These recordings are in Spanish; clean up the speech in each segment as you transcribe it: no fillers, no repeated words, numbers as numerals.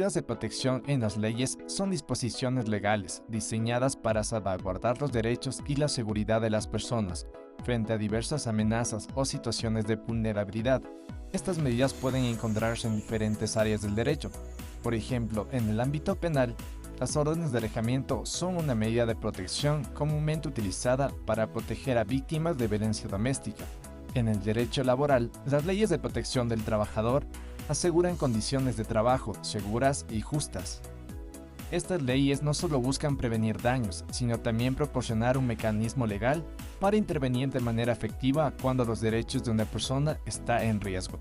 Medidas de protección en las leyes son disposiciones legales diseñadas para salvaguardar los derechos y la seguridad de las personas frente a diversas amenazas o situaciones de vulnerabilidad. Estas medidas pueden encontrarse en diferentes áreas del derecho. Por ejemplo, en el ámbito penal, las órdenes de alejamiento son una medida de protección comúnmente utilizada para proteger a víctimas de violencia doméstica. En el derecho laboral, las leyes de protección del trabajador aseguran condiciones de trabajo seguras y justas. Estas leyes no solo buscan prevenir daños, sino también proporcionar un mecanismo legal para intervenir de manera efectiva cuando los derechos de una persona están en riesgo.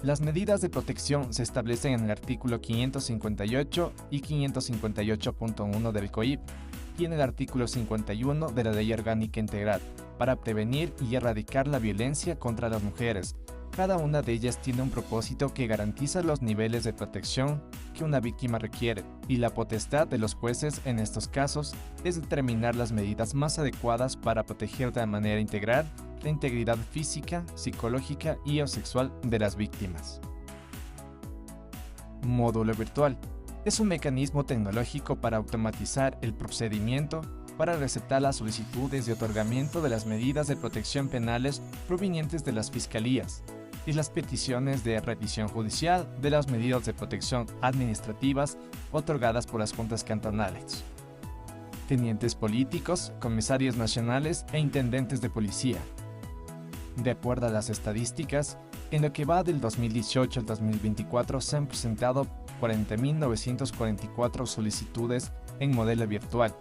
Las medidas de protección se establecen en el artículo 558 y 558.1 del COIP y en el artículo 51 de la Ley Orgánica Integral para prevenir y erradicar la violencia contra las mujeres. Cada una de ellas tiene un propósito que garantiza los niveles de protección que una víctima requiere, y la potestad de los jueces en estos casos es determinar las medidas más adecuadas para proteger de manera integral la integridad física, psicológica y o sexual de las víctimas. Módulo virtual. Es un mecanismo tecnológico para automatizar el procedimiento para receptar las solicitudes de otorgamiento de las medidas de protección penales provenientes de las fiscalías y las peticiones de revisión judicial de las medidas de protección administrativas otorgadas por las juntas cantonales, tenientes políticos, comisarios nacionales e intendentes de policía. De acuerdo a las estadísticas, en lo que va del 2018 al 2024 se han presentado 40.944 solicitudes en modelo virtual,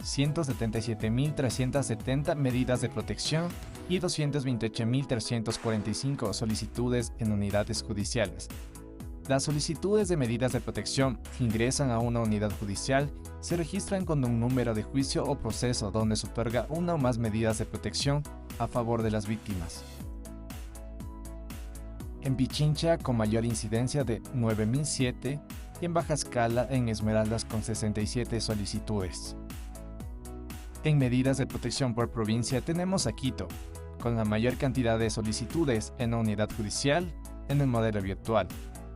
177.370 medidas de protección y 228.345 solicitudes en unidades judiciales. Las solicitudes de medidas de protección que ingresan a una unidad judicial se registran con un número de juicio o proceso donde se otorga una o más medidas de protección a favor de las víctimas. En Pichincha con mayor incidencia de 9.007 y en baja escala en Esmeraldas con 67 solicitudes. En medidas de protección por provincia tenemos a Quito, con la mayor cantidad de solicitudes en la unidad judicial en el modelo virtual.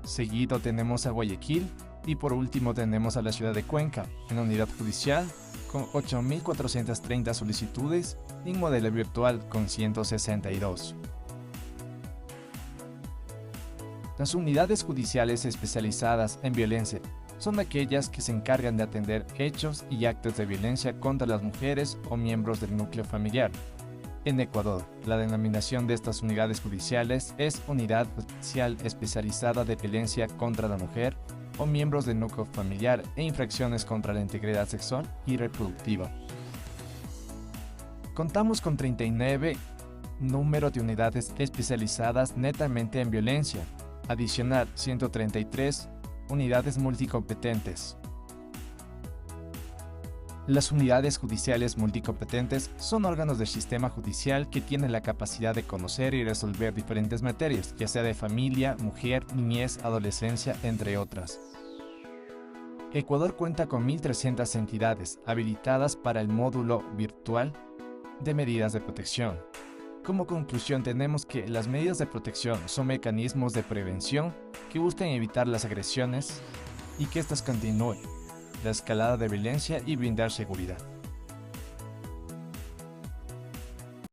Seguido tenemos a Guayaquil y por último tenemos a la ciudad de Cuenca en la unidad judicial con 8.430 solicitudes y en modelo virtual con 162. Las unidades judiciales especializadas en violencia son aquellas que se encargan de atender hechos y actos de violencia contra las mujeres o miembros del núcleo familiar. En Ecuador, la denominación de estas unidades judiciales es Unidad Judicial Especializada de Violencia contra la Mujer o miembros del núcleo familiar e infracciones contra la integridad sexual y reproductiva. Contamos con 39 número de unidades especializadas netamente en violencia, adicional 133 unidades multicompetentes. Las unidades judiciales multicompetentes son órganos del sistema judicial que tienen la capacidad de conocer y resolver diferentes materias, ya sea de familia, mujer, niñez, adolescencia, entre otras. Ecuador cuenta con 1.300 entidades habilitadas para el módulo virtual de medidas de protección. Como conclusión tenemos que las medidas de protección son mecanismos de prevención que buscan evitar las agresiones y que éstas continúen, la escalada de violencia y brindar seguridad.